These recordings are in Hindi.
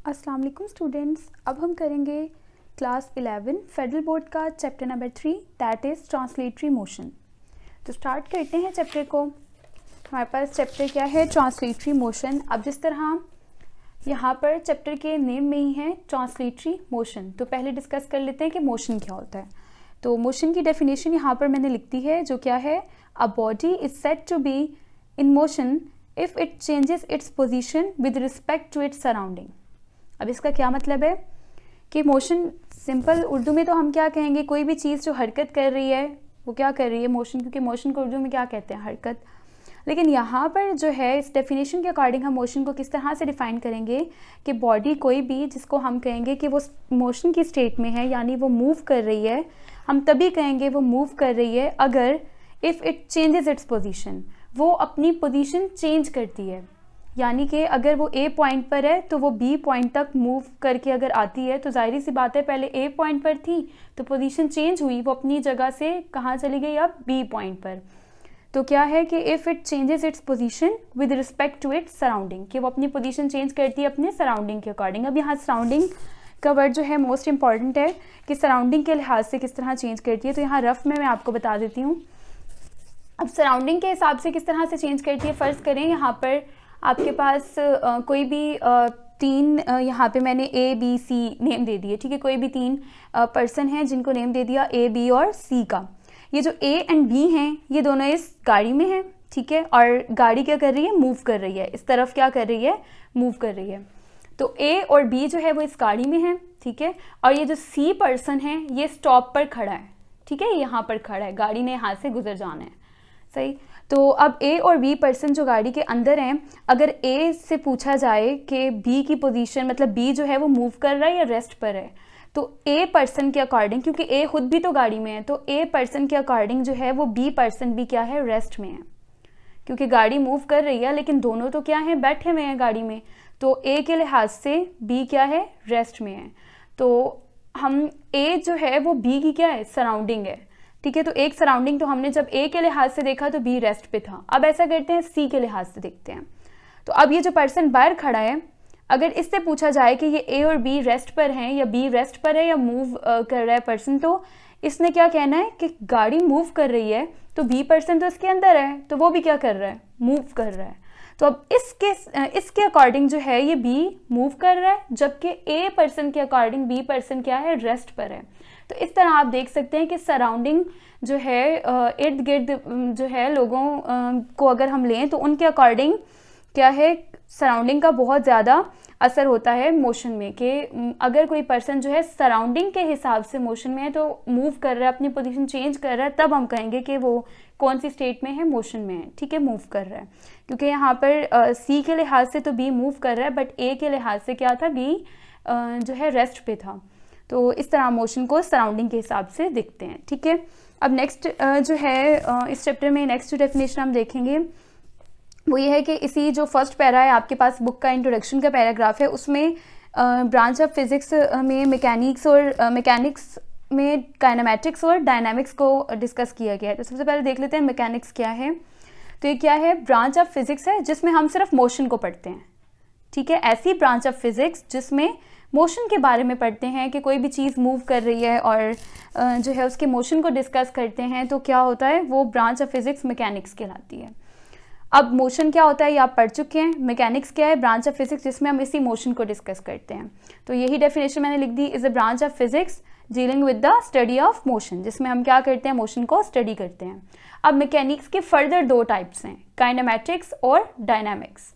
अस्सलाम वालेकुम स्टूडेंट्स। अब हम करेंगे क्लास 11 फेडरल बोर्ड का chapter number 3 that is translatory motion. तो स्टार्ट करते हैं चैप्टर को। हमारे पास चैप्टर क्या है, ट्रांसलेटरी मोशन। अब जिस तरह यहाँ पर चैप्टर के नेम में ही है ट्रांसलेटरी मोशन, तो पहले डिस्कस कर लेते हैं कि मोशन क्या होता है। तो मोशन की डेफिनेशन यहाँ पर मैंने लिख दी है, जो क्या है, a body is said to be in motion if it changes its position with respect to its surrounding. अब इसका क्या मतलब है कि मोशन, सिंपल उर्दू में तो हम क्या कहेंगे, कोई भी चीज़ जो हरकत कर रही है वो क्या कर रही है, मोशन, क्योंकि मोशन को उर्दू में क्या कहते हैं, हरकत। लेकिन यहाँ पर जो है इस डेफिनेशन के अकॉर्डिंग हम मोशन को किस तरह से डिफ़ाइन करेंगे कि बॉडी कोई भी जिसको हम कहेंगे कि वो मोशन की स्टेट में है, यानी वो मूव कर रही है, हम तभी कहेंगे वो मूव कर रही है अगर if it changes its position, वो अपनी पोजीशन चेंज करती है। यानी कि अगर वो ए पॉइंट पर है तो वो बी पॉइंट तक मूव करके अगर आती है, तो जाहिर सी बात है पहले ए पॉइंट पर थी तो पोजीशन चेंज हुई, वो अपनी जगह से कहाँ चली गई, अब बी पॉइंट पर। तो क्या है कि if it changes its position with respect to its surrounding, कि वो अपनी पोजीशन चेंज करती है अपने सराउंडिंग के अकॉर्डिंग। अब यहाँ सराउंडिंग का वर्ड जो है मोस्ट इंपॉर्टेंट है कि सराउंडिंग के लिहाज से किस तरह चेंज करती है। तो यहाँ रफ में मैं आपको बता देती हूँ। अब सराउंडिंग के हिसाब से किस तरह से चेंज करती है, फ़र्ज़ करें यहाँ पर आपके पास कोई भी तीन, यहाँ पे मैंने ए बी सी नेम दे दिए, ठीक है। कोई भी तीन पर्सन हैं जिनको नेम दे दिया ए बी और सी का। ये जो ए एंड बी हैं ये दोनों इस गाड़ी में हैं, ठीक है। और गाड़ी क्या कर रही है, मूव कर रही है, इस तरफ क्या कर रही है, मूव कर रही है। तो ए और बी जो है वो इस गाड़ी में है, ठीक है। और ये जो सी पर्सन है ये स्टॉप पर खड़ा है, ठीक है, यहाँ पर खड़ा है, गाड़ी ने यहाँ से गुजर जाना है, सही। तो अब ए और बी पर्सन जो गाड़ी के अंदर हैं, अगर ए से पूछा जाए कि बी की पोजीशन, मतलब बी जो है वो मूव कर रहा है या रेस्ट पर है, तो ए पर्सन के अकॉर्डिंग, क्योंकि ए खुद भी तो गाड़ी में है, तो ए पर्सन के अकॉर्डिंग जो है वो बी पर्सन भी क्या है, रेस्ट में है, क्योंकि गाड़ी मूव कर रही है लेकिन दोनों तो क्या है, बैठे हुए हैं गाड़ी में। तो ए के लिहाज से बी क्या है, रेस्ट में है। तो हम ए जो है वो बी की क्या है, सराउंडिंग है, ठीक है। तो एक सराउंडिंग तो हमने जब ए के लिहाज से देखा तो बी रेस्ट पे था। अब ऐसा करते हैं सी के लिहाज से देखते हैं। तो अब ये जो पर्सन बाहर खड़ा है, अगर इससे पूछा जाए कि ये ए और बी रेस्ट पर हैं या बी रेस्ट पर है या मूव कर रहा है पर्सन, तो इसने क्या कहना है कि गाड़ी मूव कर रही है तो बी पर्सन तो इसके अंदर है, तो वो भी क्या कर रहा है, मूव कर रहा है। तो अब इसके अकॉर्डिंग जो है ये बी मूव कर रहा है, जबकि ए पर्सन के अकॉर्डिंग बी पर्सन क्या है, रेस्ट पर है। तो इस तरह आप देख सकते हैं कि सराउंडिंग जो है, इर्द गिर्द जो है लोगों को अगर हम लें तो उनके अकॉर्डिंग क्या है, सराउंडिंग का बहुत ज़्यादा असर होता है मोशन में। कि अगर कोई पर्सन जो है सराउंडिंग के हिसाब से मोशन में है, तो मूव कर रहा है, अपनी पोजीशन चेंज कर रहा है, तब हम कहेंगे कि वो कौन सी स्टेट में है, मोशन में है, ठीक है, मूव कर रहा है। क्योंकि यहाँ पर सी के लिहाज से तो बी मूव कर रहा है, बट ए के लिहाज से क्या था, बी जो है रेस्ट पे था। तो इस तरह मोशन को सराउंडिंग के हिसाब से देखते हैं, ठीक है। अब नेक्स्ट जो है इस चैप्टर में नेक्स्ट जो डेफिनेशन हम देखेंगे वो ये है कि इसी जो फर्स्ट पैरा है आपके पास, बुक का इंट्रोडक्शन का पैराग्राफ है, उसमें ब्रांच ऑफ फिजिक्स में मैकेनिक्स में काइनेमैटिक्स और डायनामिक्स को डिस्कस किया गया है। तो सबसे पहले देख लेते हैं मैकेनिक्स क्या है। तो ये क्या है, ब्रांच ऑफ फिजिक्स है जिसमें हम सिर्फ मोशन को पढ़ते हैं, ठीक है। ऐसी ब्रांच ऑफ फिजिक्स जिसमें मोशन के बारे में पढ़ते हैं कि कोई भी चीज़ मूव कर रही है और जो है उसके मोशन को डिस्कस करते हैं, तो क्या होता है, वो ब्रांच ऑफ फिजिक्स मैकेनिक्स कहलाती है। अब मोशन क्या होता है ये आप पढ़ चुके हैं। मैकेनिक्स क्या है, ब्रांच ऑफ फिजिक्स जिसमें हम इसी मोशन को डिस्कस करते हैं। तो यही डेफिनेशन मैंने लिख दी, is a branch of physics dealing with the study of motion, जिसमें हम क्या करते हैं, मोशन को स्टडी करते हैं। अब मैकेनिक्स के फर्दर दो टाइप्स हैं, काइनेमैटिक्स और डायनामिक्स।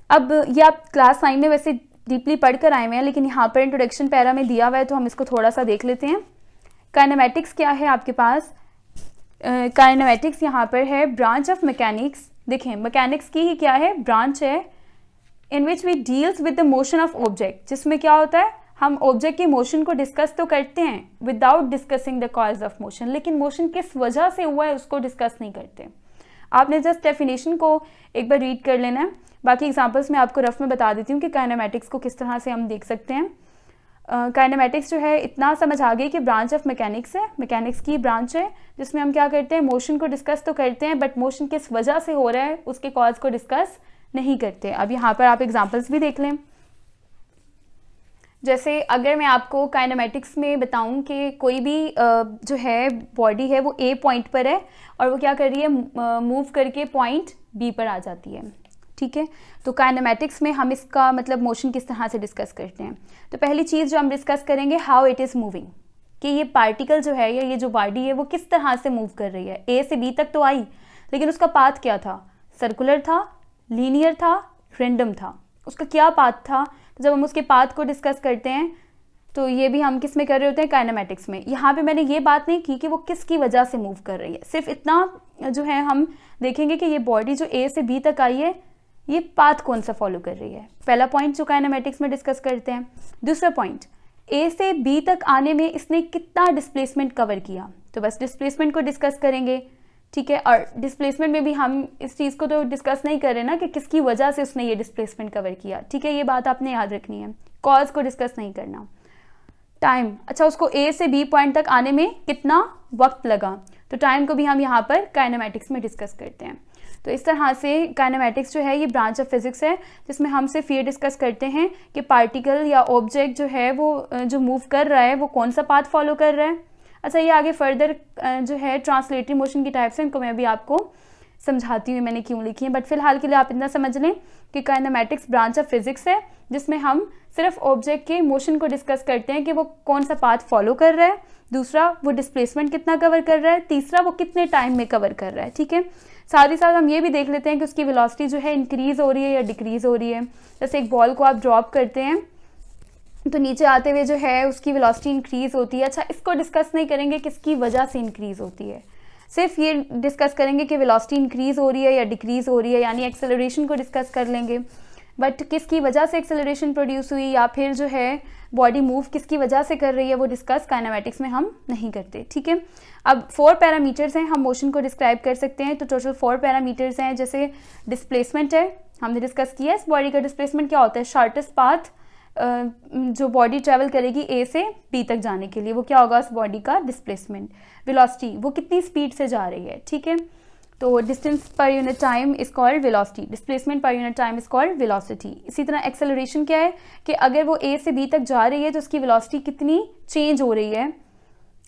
अब ये आप क्लास 9 में वैसे डीपली पढ़ कर आए हुए हैं, लेकिन यहाँ पर इंट्रोडक्शन पैरा में दिया हुआ है तो हम इसको थोड़ा सा देख लेते हैं। काइनेमैटिक्स क्या है आपके पास, काइनेमैटिक्स यहाँ पर है ब्रांच ऑफ मैकेनिक्स। देखें, मैकेनिक्स की ही क्या है, ब्रांच है, in which we deals with the motion of object, जिसमें क्या होता है, हम ऑब्जेक्ट के मोशन को डिस्कस तो करते हैं without discussing the cause of motion, लेकिन मोशन किस वजह से हुआ है उसको डिस्कस नहीं करते। आपने जस्ट डेफिनेशन को एक बार रीड कर लेना है, बाकी एग्जांपल्स मैं आपको रफ में बता देती हूँ कि काइनेमैटिक्स को किस तरह से हम देख सकते हैं। काइनेमैटिक्स जो है इतना समझ आ गई कि ब्रांच ऑफ मैकेनिक्स है, मैकेनिक्स की ब्रांच है जिसमें हम क्या करते हैं, मोशन को डिस्कस तो करते हैं बट मोशन किस वजह से हो रहा है उसके कॉज को डिस्कस नहीं करते। अब यहाँ पर आप एग्जांपल्स भी देख लें। जैसे अगर मैं आपको काइनेमेटिक्स में बताऊं कि कोई भी जो है बॉडी है वो ए पॉइंट पर है और वो क्या कर रही है, मूव करके पॉइंट बी पर आ जाती है, ठीक है। तो काइनेमेटिक्स में हम इसका मतलब मोशन किस तरह से डिस्कस करते हैं। तो पहली चीज़ जो हम डिस्कस करेंगे, हाउ इट इज़ मूविंग, कि ये पार्टिकल जो है या ये जो बॉडी है वो किस तरह से मूव कर रही है। ए से बी तक तो आई, लेकिन उसका पाथ क्या था, सर्कुलर था, लीनियर था, रैंडम था, उसका क्या पाथ था। तो जब हम उसके पाथ को डिस्कस करते हैं तो ये भी हम किस में कर रहे होते हैं, काइनेमेटिक्स में। यहाँ पे मैंने ये बात नहीं की कि वो किसकी वजह से मूव कर रही है, सिर्फ इतना जो है हम देखेंगे कि ये बॉडी जो ए से बी तक आई है ये पाथ कौन सा फॉलो कर रही है। पहला पॉइंट जो काइनेमेटिक्स में डिस्कस करते हैं। दूसरा पॉइंट, ए से बी तक आने में इसने कितना डिस्प्लेसमेंट कवर किया, तो बस डिस्प्लेसमेंट को डिस्कस करेंगे, ठीक है। और डिस्प्लेसमेंट में भी हम इस चीज़ को तो डिस्कस नहीं कर रहे ना कि किसकी वजह से उसने ये डिस्प्लेसमेंट कवर किया, ठीक है। ये बात आपने याद रखनी है, कॉज को डिस्कस नहीं करना। टाइम, अच्छा उसको ए से बी पॉइंट तक आने में कितना वक्त लगा, तो टाइम को भी हम यहाँ पर काइनेमेटिक्स में डिस्कस करते हैं। तो इस तरह से काइनेमेटिक्स जो है ये ब्रांच ऑफ फिजिक्स है जिसमें हम सिर्फ ये डिस्कस करते हैं कि पार्टिकल या ऑब्जेक्ट जो है वो जो मूव कर रहा है वो कौन सा पाथ फॉलो कर रहा है। अच्छा, ये आगे फर्दर जो है ट्रांसलेटरी मोशन की टाइप्स हैं, इनको मैं भी आपको समझाती हूँ मैंने क्यों लिखी है, बट फिलहाल के लिए आप इतना समझ लें कि काइनेमेटिक्स ब्रांच ऑफ फिजिक्स है जिसमें हम सिर्फ ऑब्जेक्ट के मोशन को डिस्कस करते हैं कि वो कौन सा पाथ फॉलो कर रहा है, दूसरा वो डिस्प्लेसमेंट कितना कवर कर रहा है, तीसरा वो कितने टाइम में कवर कर रहा है, ठीक है। साथ ही साथ हम ये भी देख लेते हैं कि उसकी वेलोसिटी जो है इंक्रीज़ हो रही है या डिक्रीज़ हो रही है। जैसे एक बॉल को आप ड्रॉप करते हैं तो नीचे आते हुए जो है उसकी वेलोसिटी इंक्रीज़ होती है। अच्छा, इसको डिस्कस नहीं करेंगे किसकी वजह से इंक्रीज़ होती है, सिर्फ ये डिस्कस करेंगे कि वेलोसिटी इंक्रीज़ हो रही है या डिक्रीज़ हो रही है, यानी एक्सेलरेशन को डिस्कस कर लेंगे। बट किसकी वजह से एक्सेलरेशन प्रोड्यूस हुई या फिर जो है बॉडी मूव किसकी वजह से कर रही है वो डिस्कस काइनेमेटिक्स में हम नहीं करते, ठीक है। अब 4 पैरामीटर्स हैं, हम मोशन को डिस्क्राइब कर सकते हैं। तो टोटल 4 पैरामीटर्स हैं, जैसे डिस्प्लेसमेंट है, हमने डिस्कस किया इस बॉडी का डिस्प्लेसमेंट क्या होता है, शॉर्टेस्ट पाथ जो बॉडी ट्रैवल करेगी ए से बी तक जाने के लिए वो क्या होगा उस बॉडी का डिस्प्लेसमेंट। वेलोसिटी, वो कितनी स्पीड से जा रही है, ठीक है। तो distance per unit time is called velocity, displacement per unit time is called velocity. इसी तरह एक्सेलरेशन क्या है कि अगर वो ए से बी तक जा रही है तो उसकी वेलोसिटी कितनी चेंज हो रही है,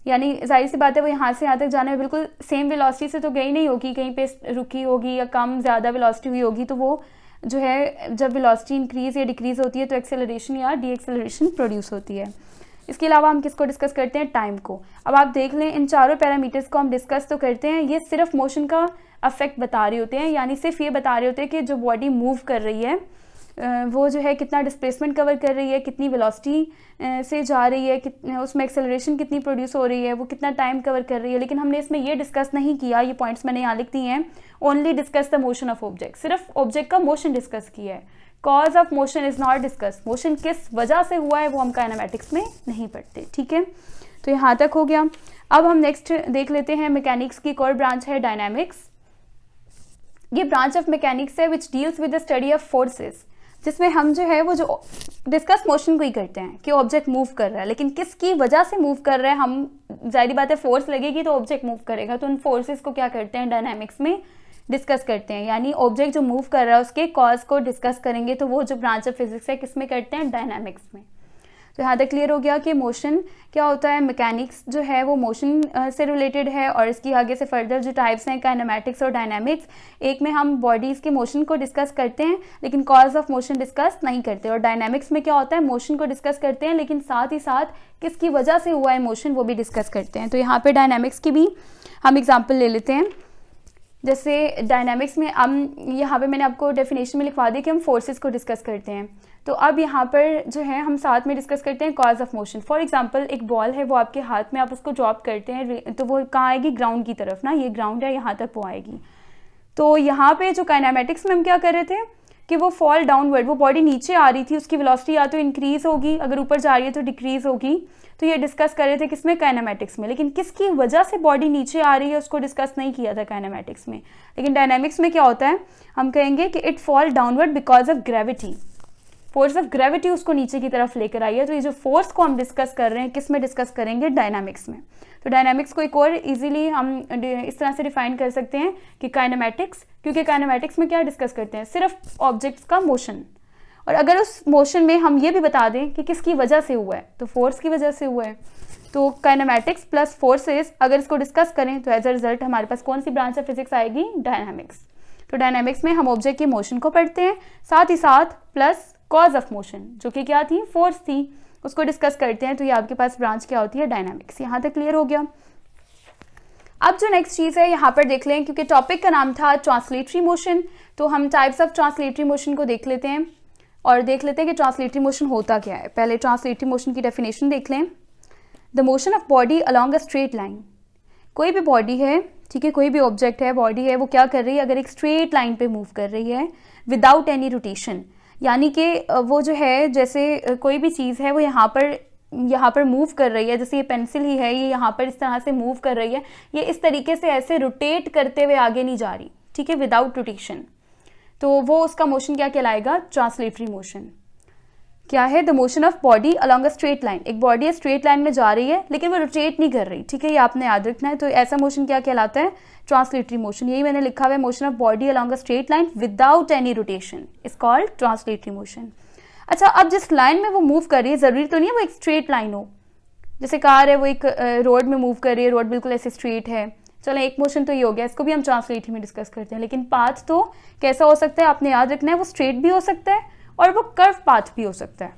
यानी जाहिर सी बात है वो यहाँ से यहाँ तक जाने में बिल्कुल सेम वेलोसिटी से तो गई नहीं होगी, कहीं पे रुकी होगी या कम ज़्यादा वेलोसिटी हुई होगी। तो वो जो है जब वेलोसिटी इंक्रीज़ या डिक्रीज़ होती है तो एक्सेलरेशन या डी एक्सेलरेशन प्रोड्यूस होती है। इसके अलावा हम किसको डिस्कस करते हैं, टाइम को। अब आप देख लें इन चारों पैरामीटर्स को हम डिस्कस तो करते हैं, ये सिर्फ मोशन का अफेक्ट बता रहे होते हैं, यानी सिर्फ ये बता रहे होते हैं कि जो बॉडी मूव कर रही है वो जो है कितना डिस्प्लेसमेंट कवर कर रही है, कितनी वेलोसिटी से जा रही है, उसमें एक्सेलरेशन कितनी प्रोड्यूस हो रही है, वो कितना टाइम कवर कर रही है। लेकिन हमने इसमें ये डिस्कस नहीं किया, ये पॉइंट्स मैंने यहाँ लिख दिए हैं, only discuss the motion of object, सिर्फ ऑब्जेक्ट का मोशन डिस्कस किया है। Cause of motion is not discuss, motion किस वजह से हुआ है वो हम काइनेमेटिक्स में नहीं पढ़ते, ठीक है। तो यहाँ तक हो गया। अब हम नेक्स्ट देख लेते हैं मैकेनिक्स की एक और ब्रांच है डायनामिक्स। ये ब्रांच ऑफ मैकेनिक्स है which deals with the study of forces, जिसमें हम जो है वो जो डिस्कस मोशन को ही करते हैं कि ऑब्जेक्ट मूव कर रहा है, लेकिन किसकी वजह से मूव कर रहा है, हम जाहिर बात है फोर्स लगेगी तो ऑब्जेक्ट मूव करेगा, तो उन फोर्सेस को क्या करते हैं डायनामिक्स में डिस्कस करते हैं, यानी ऑब्जेक्ट जो मूव कर रहा है उसके कॉज को डिस्कस करेंगे। तो वो जो ब्रांच ऑफ फिजिक्स है किस में करते हैं, डायनामिक्स में। तो यहाँ तक क्लियर हो गया कि मोशन क्या होता है, मैकेनिक्स जो है वो मोशन से रिलेटेड है, और इसकी आगे से फर्दर जो टाइप्स हैं काइनेमेटिक्स और डायनामिक्स, एक में हम बॉडीज़ के मोशन को डिस्कस करते हैं लेकिन कॉज ऑफ मोशन डिस्कस नहीं करते, और डायनामिक्स में क्या होता है मोशन को डिस्कस करते हैं लेकिन साथ ही साथ किसकी वजह से हुआ है मोशन वो भी डिस्कस करते हैं। तो यहाँ पर डायनामिक्स की भी हम एग्जाम्पल ले लेते हैं। जैसे डायनामिक्स में यहाँ पे मैंने आपको डेफिनेशन में लिखवा दिया कि हम फोर्सेस को डिस्कस करते हैं, तो अब यहाँ पर जो है हम साथ में डिस्कस करते हैं cause of motion. For example एक बॉल है, वो आपके हाथ में, आप उसको ड्रॉप करते हैं तो वो कहाँ आएगी, ग्राउंड की तरफ ना, ये ग्राउंड है, यहाँ तक वो आएगी। तो यहाँ पे जो काइनेमेटिक्स में हम क्या कर रहे थे कि वो फॉल डाउनवर्ड, वो बॉडी नीचे आ रही थी, उसकी वेलोसिटी या तो इंक्रीज़ होगी, अगर ऊपर जा रही है तो डिक्रीज़ होगी, तो ये डिस्कस कर रहे थे किसमें, काइनेमेटिक्स में। लेकिन किसकी वजह से बॉडी नीचे आ रही है उसको डिस्कस नहीं किया था काइनेमेटिक्स में। लेकिन डायनामिक्स में क्या होता है, हम कहेंगे कि it fall downward because of gravity, force of gravity उसको नीचे की तरफ लेकर आई है। तो ये जो फोर्स को हम डिस्कस कर रहे हैं किस में डिस्कस करेंगे, डायनामिक्स में। तो डायनामिक्स को एक और इजीली हम इस तरह से डिफाइन कर सकते हैं कि काइनेमेटिक्स, क्योंकि काइनेमेटिक्स में क्या डिस्कस करते हैं, सिर्फ ऑब्जेक्ट्स का मोशन, और अगर उस मोशन में हम ये भी बता दें कि किसकी वजह से हुआ है, तो फोर्स की वजह से हुआ है। तो काइनेमैटिक्स प्लस फोर्सेस अगर इसको डिस्कस करें तो एज अ रिजल्ट हमारे पास कौन सी ब्रांच ऑफ फिजिक्स आएगी, डायनामिक्स। तो डायनामिक्स में हम ऑब्जेक्ट के मोशन को पढ़ते हैं, साथ ही साथ प्लस कॉज ऑफ मोशन जो कि क्या थी, फोर्स थी, उसको डिस्कस करते हैं। तो ये आपके पास ब्रांच क्या होती है, डायनामिक्स। यहाँ तक क्लियर हो गया। अब जो नेक्स्ट चीज़ है यहाँ पर देख लें, क्योंकि टॉपिक का नाम था ट्रांसलेटरी मोशन, तो हम टाइप्स ऑफ ट्रांसलेटरी मोशन को देख लेते हैं और देख लेते हैं कि ट्रांसलेटरी मोशन होता क्या है। पहले ट्रांसलेटरी मोशन की डेफिनेशन देख लें। The motion of body along a straight line. कोई भी बॉडी है, ठीक है, कोई भी ऑब्जेक्ट है, बॉडी है, वो क्या कर रही है, अगर एक स्ट्रेट लाइन पे मूव कर रही है विदाउट एनी रोटेशन, यानी कि वो जो है जैसे कोई भी चीज़ है वो यहाँ पर मूव कर रही है, जैसे ये पेंसिल ही है, ये यहाँ पर इस तरह से मूव कर रही है, ये इस तरीके से ऐसे रोटेट करते हुए आगे नहीं जा रही, ठीक है, विदाउट रोटेशन, तो वो उसका मोशन क्या कहलाएगा, ट्रांसलेटरी मोशन। क्या है, the motion of body along a straight line. एक बॉडी स्ट्रेट लाइन में जा रही है लेकिन वो रोटेट नहीं कर रही, ठीक है, ये आपने याद रखना है। तो ऐसा मोशन क्या कहलाता है, ट्रांसलेटरी मोशन। यही मैंने लिखा हुआ है, motion of body along a straight line without any rotation is called translatory motion. अच्छा, अब जिस लाइन में वो मूव कर रही है, ज़रूरी तो नहीं है वो एक स्ट्रेट लाइन हो, जैसे कार है वो एक रोड में मूव कर रही है, रोड बिल्कुल ऐसे स्ट्रेट है, चलो एक मोशन तो ये हो गया, इसको भी हम ट्रांसलेटरी में डिस्कस करते हैं। लेकिन पाथ तो कैसा हो सकता है, आपने याद रखना है, वो स्ट्रेट भी हो सकता है और वो कर्व पाथ भी हो सकता है,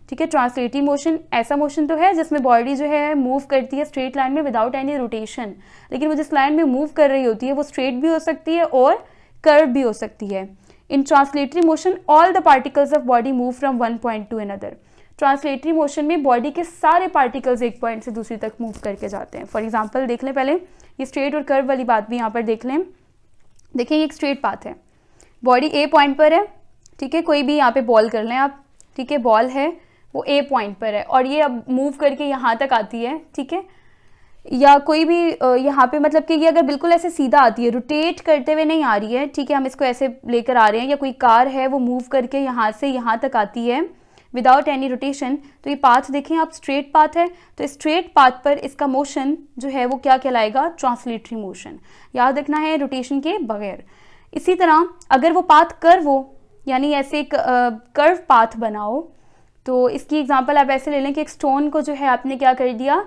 ठीक है। ट्रांसलेटरी मोशन ऐसा मोशन तो है जिसमें बॉडी जो है मूव करती है स्ट्रेट लाइन में विदाउट एनी रोटेशन, लेकिन वो जिस लाइन में मूव कर रही होती है वो स्ट्रेट भी हो सकती है और कर्व भी हो सकती है। In translatory motion all the particles of body move from one point to another. Translatory motion में बॉडी के सारे पार्टिकल्स एक पॉइंट से दूसरी तक मूव करके जाते हैं। फॉर एग्जांपल देख लें, पहले ये स्ट्रेट और कर्व वाली बात भी यहाँ पर देख लें। देखिए ये एक स्ट्रेट पाथ है, बॉडी ए पॉइंट पर है, ठीक है, कोई भी यहाँ पे बॉल कर लें आप, ठीक है, बॉल है वो ए पॉइंट पर है और ये अब मूव करके यहाँ तक आती है, ठीक है, या कोई भी यहाँ पे मतलब कि ये अगर बिल्कुल ऐसे सीधा आती है, रोटेट करते हुए नहीं आ रही है, ठीक है, हम इसको ऐसे लेकर आ रहे हैं, या कोई कार है वो मूव करके यहाँ से यहाँ तक आती है विदाउट एनी रोटेशन, तो ये पाथ देखें आप, स्ट्रेट पाथ है, तो स्ट्रेट पाथ पर इसका मोशन जो है वो क्या कहलाएगा, ट्रांसलेटरी मोशन। याद रखना है, रोटेशन के बगैर। इसी तरह अगर वो पाथ कर्व हो, यानी ऐसे एक कर्व पाथ बनाओ, तो इसकी एग्जांपल आप ऐसे ले लें कि एक स्टोन को जो है आपने क्या कर दिया,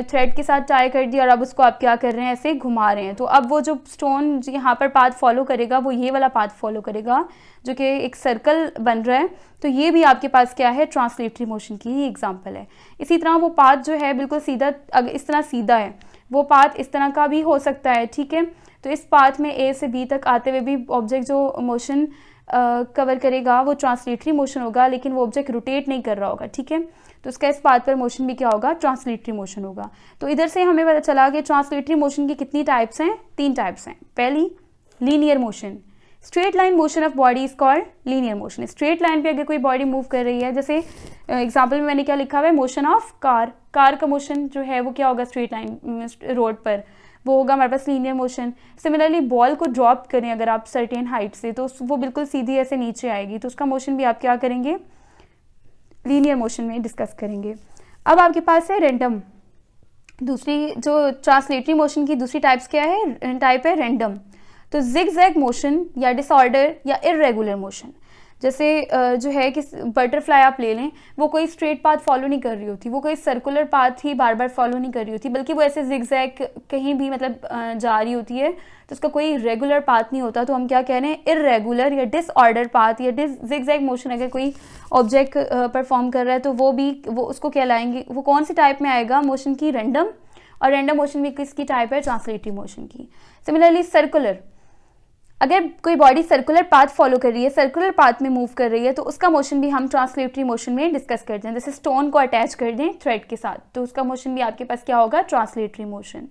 थ्रेड के साथ टाई कर दिया और अब उसको आप क्या कर रहे हैं, ऐसे घुमा रहे हैं, तो अब वो जो स्टोन यहाँ पर पाथ फॉलो करेगा वो ये वाला पाथ फॉलो करेगा जो कि एक सर्कल बन रहा है, तो ये भी आपके पास क्या है, ट्रांसलेटरी मोशन की ही एग्जांपल है। इसी तरह वो पाथ जो है बिल्कुल सीधा, अगर इस तरह सीधा है, वो पाथ इस तरह का भी हो सकता है, ठीक है, तो इस पाथ में ए से बी तक आते हुए भी ऑब्जेक्ट जो मोशन कवर करेगा वो ट्रांसलेटरी मोशन होगा, लेकिन वो ऑब्जेक्ट रोटेट नहीं कर रहा होगा, ठीक है, तो उसका इस पाथ पर मोशन भी क्या होगा, ट्रांसलेटरी मोशन होगा। तो इधर से हमें पता चला कि ट्रांसलेटरी मोशन की कितनी टाइप्स हैं, 3 टाइप्स हैं। पहली linear motion, straight line motion of body is called linear motion. Straight line पे अगर कोई बॉडी मूव कर रही है, जैसे एग्जांपल में मैंने क्या लिखा हुआ है, मोशन ऑफ कार, कार का मोशन जो है वो क्या होगा, स्ट्रेट लाइन रोड पर, वो होगा हमारे पास लीनियर मोशन। सिमिलरली बॉल को ड्रॉप करें अगर आप सर्टेन हाइट से, तो वो बिल्कुल सीधी ऐसे नीचे आएगी, तो उसका मोशन भी आप क्या करेंगे, लीनियर मोशन में डिस्कस करेंगे। अब आपके पास है रैंडम, दूसरी जो ट्रांसलेटरी मोशन की दूसरी टाइप्स क्या है, टाइप है रैंडम। तो जिग-जैग मोशन या डिसऑर्डर या इरेगुलर मोशन, जैसे जो है कि बटरफ्लाई आप ले लें, वो कोई स्ट्रेट पाथ फॉलो नहीं कर रही होती, वो कोई सर्कुलर पाथ ही बार बार फॉलो नहीं कर रही होती, बल्कि वो ऐसे जिग-जैग कहीं भी मतलब जा रही होती है, तो उसका कोई रेगुलर पाथ नहीं होता, तो हम क्या कह रहे हैं, इरेगुलर या डिसऑर्डर पाथ या जिग-जैग मोशन अगर कोई ऑब्जेक्ट परफॉर्म कर रहा है तो वो उसको कहलाएंगे, वो कौन सी टाइप में आएगा, मोशन की रैंडम, और रैंडम मोशन भी किसकी टाइप है, ट्रांसलेटरी मोशन की। सिमिलरली सर्कुलर, अगर कोई बॉडी सर्कुलर पाथ फॉलो कर रही है, सर्कुलर पाथ में मूव कर रही है, तो उसका मोशन भी हम ट्रांसलेटरी मोशन में डिस्कस करते हैं। जैसे स्टोन को अटैच कर दें थ्रेड के साथ, तो उसका मोशन भी आपके पास क्या होगा, ट्रांसलेटरी मोशन,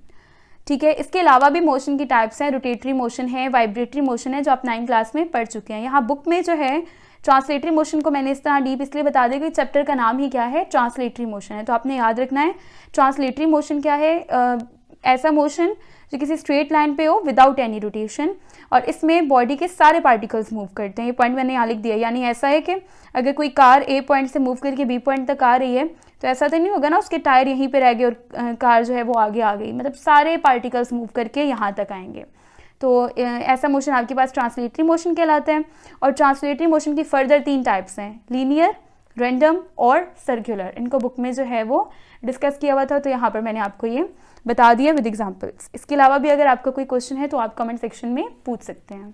ठीक है। इसके अलावा भी मोशन की टाइप्स हैं, रोटेटरी मोशन है, वाइब्रेटरी मोशन है, जो आप 9th क्लास में पढ़ चुके हैं। यहाँ बुक में जो है ट्रांसलेटरी मोशन को मैंने इस तरह डीप इसलिए बता दिया कि चैप्टर का नाम ही क्या है, ट्रांसलेटरी मोशन है, तो आपने याद रखना है ट्रांसलेटरी मोशन क्या है, ऐसा मोशन जो किसी स्ट्रेट लाइन पे हो विदाउट एनी रोटेशन, और इसमें बॉडी के सारे पार्टिकल्स मूव करते हैं। ये पॉइंट मैंने यहाँ लिख दिया, यानी ऐसा है कि अगर कोई कार ए पॉइंट से मूव करके बी पॉइंट तक आ रही है, तो ऐसा तो नहीं होगा ना उसके टायर यहीं पे रह गए और कार जो है वो आगे आ गई, मतलब सारे पार्टिकल्स मूव करके यहाँ तक आएंगे। तो ऐसा मोशन आपके पास ट्रांसलेटरी मोशन कहलाता है। और ट्रांसलेटरी मोशन की फर्दर 3 टाइप्स हैं, लीनियर, रैंडम और सर्कुलर। इनको बुक में जो है वो डिस्कस किया हुआ था, तो यहाँ पर मैंने आपको ये बता दिया विद एग्जांपल्स। इसके अलावा भी अगर आपका कोई क्वेश्चन है तो आप कमेंट सेक्शन में पूछ सकते हैं।